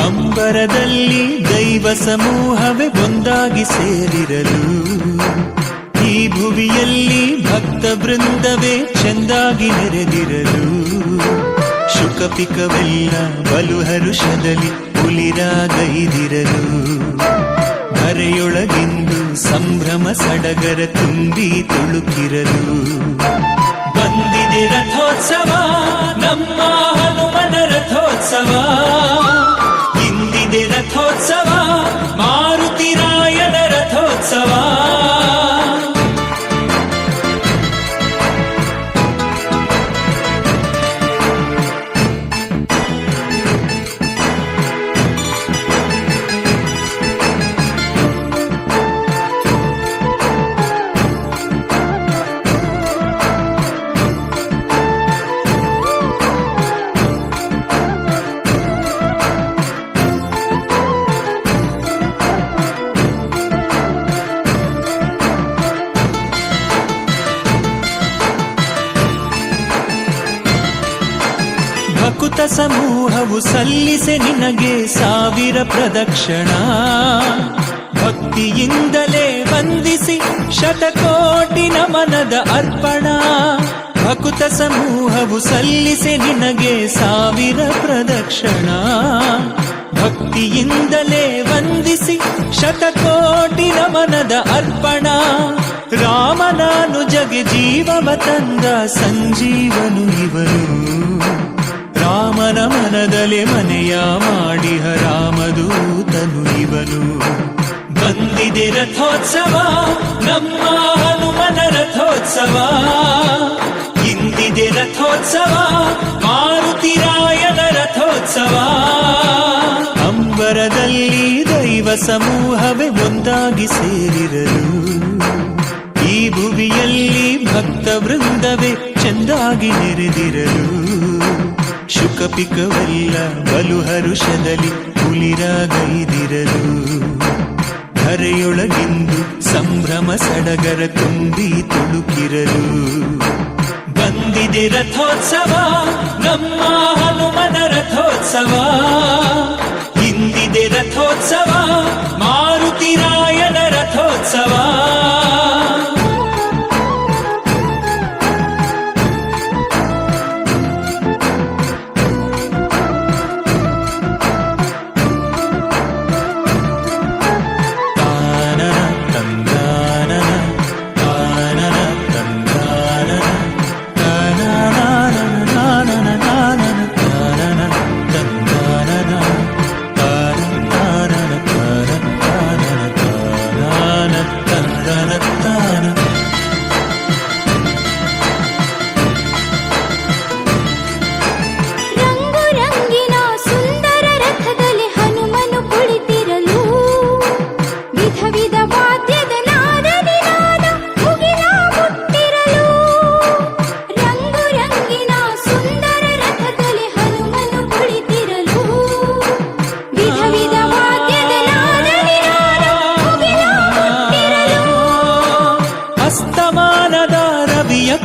ಅಂಬರದಲ್ಲಿ ದೈವ ಸಮೂಹವೇ ಒಂದಾಗಿ ಸೇರಿರಲು, ಈ ಭುವಿಯಲ್ಲಿ ಭಕ್ತ ವೃಂದವೇ ಚೆಂದಾಗಿ ನೆರೆದಿರಲು, ಶುಕಪಿಕವೆಲ್ಲ ಬಲು ಹರುಷದಲ್ಲಿ ಉಲಿರಾಗೈದಿರಲು, ಧರೆಯೊಳಗಿಂದು ಸಂಭ್ರಮ ಸಡಗರ ತುಂಬಿ ತುಳುಕಿರಲು, ಬಂದಿದೆ ರಥೋತ್ಸವ ನಮ್ಮ ಹನುಮನ ರಥೋತ್ಸವ, ಇಂದಿದೆ ರಥೋತ್ಸವ ಮಾರುತಿರಾಯನ ರಥೋತ್ಸವ. ಭಕುತ ಸಮೂಹವು ಸಲ್ಲಿಸೆ ನಿನಗೆ ಸಾವಿರ ಪ್ರದಕ್ಷಿಣ, ಭಕ್ತಿಯಿಂದಲೇ ವಂದಿಸಿ ಶತಕೋಟಿ ನಮನದ ಅರ್ಪಣ. ಭಕುತ ಸಮೂಹವು ಸಲ್ಲಿಸೆ ನಿನಗೆ ಸಾವಿರ ಪ್ರದಕ್ಷಿಣ, ಭಕ್ತಿಯಿಂದಲೇ ವಂದಿಸಿ ಶತಕೋಟಿ ನಮನದ ಅರ್ಪಣ. ರಾಮನಾನುಜಗೆ ಜೀವವ ತಂದ ಸಂಜೀವನು ಇವನು, ರಾಮನ ಮನದಲ್ಲಿ ಮನೆಯ ಮಾಡಿಹ ರಾಮದೂತನು ಇವನು. ಬಂದಿದೆ ರಥೋತ್ಸವ ನಮ್ಮ ಹನುಮನ ರಥೋತ್ಸವ, ಇಂದಿದೆ ರಥೋತ್ಸವ ಮಾರುತಿರಾಯನ ರಥೋತ್ಸವ. ಅಂಬರದಲ್ಲಿ ದೈವ ಸಮೂಹವೇ ಒಂದಾಗಿ ಸೇರಿರಲು, ಈ ಭುವಿಯಲ್ಲಿ ಭಕ್ತ ವೃಂದವೇ ಚೆಂದಾಗಿ ನೆರೆದಿರಲು, ಶುಕಪಿಕವೆಲ್ಲ ಬಲು ಹರುಷದಲ್ಲಿ ಉಲಿರಾಗೈದಿರಲು, ಧರೆಯೊಳಗಿಂದು ಸಂಭ್ರಮ ಸಡಗರ ತುಂಬಿ ತುಳುಕಿರಲು, ಬಂದಿದೆ ರಥೋತ್ಸವ ನಮ್ಮ ಹನುಮನ ರಥೋತ್ಸವ, ಇಂದಿದೆ ರಥೋತ್ಸವ ಮಾರುತಿರಾಯನ ರಥೋತ್ಸವ.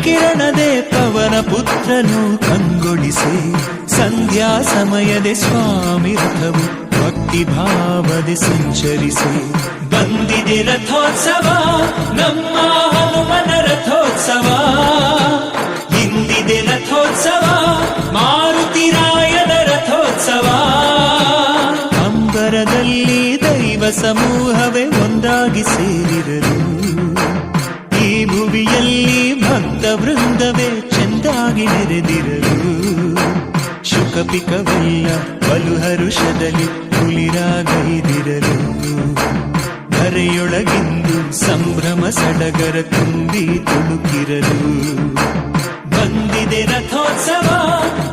ಕಿರಣದೆ ಪವನ ಪುತ್ರನು ಕಂಗೊಳಿಸೆ, ಸಂಧ್ಯಾ ಸಮಯದೆ ಸ್ವಾಮಿ ರಥವು ಭಕ್ತಿ ಭಾವದೆ ಸಂಚರಿಸೆ. ಬಂದಿದೆ ರಥೋತ್ಸವ ನಮ್ಮ ಹನುಮನ ರಥೋತ್ಸವ, ಇಂದಿದೆ ರಥೋತ್ಸವ ಮಾರುತಿರಾಯನ ರಥೋತ್ಸವ. ಅಂಬರದಲ್ಲಿ ದೈವ ಸಮೂಹವೇ ಒಂದಾಗಿ ಸೇರಿರಲು, ಈ ಭುವಿಯಲ್ಲಿ ಭಕ್ತ ವೃಂದವೇ ಚೆಂದಾಗಿ ನೆರೆದಿರಲು, ಶುಕಪಿಕವೆಲ್ಲ ಬಲು ಹರುಷದಲ್ಲಿ ಕುಲಿರಾಗೈದಿರಲು, ಧರೆಯೊಳಗಿಂದು ಸಂಭ್ರಮ ಸಡಗರ ತುಂಬಿ ತುಳುಕಿರಲು, ಬಂದಿದೆ ರಥೋತ್ಸವ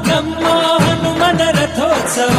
ನಮ್ಮ ಹನುಮನ ರಥೋತ್ಸವ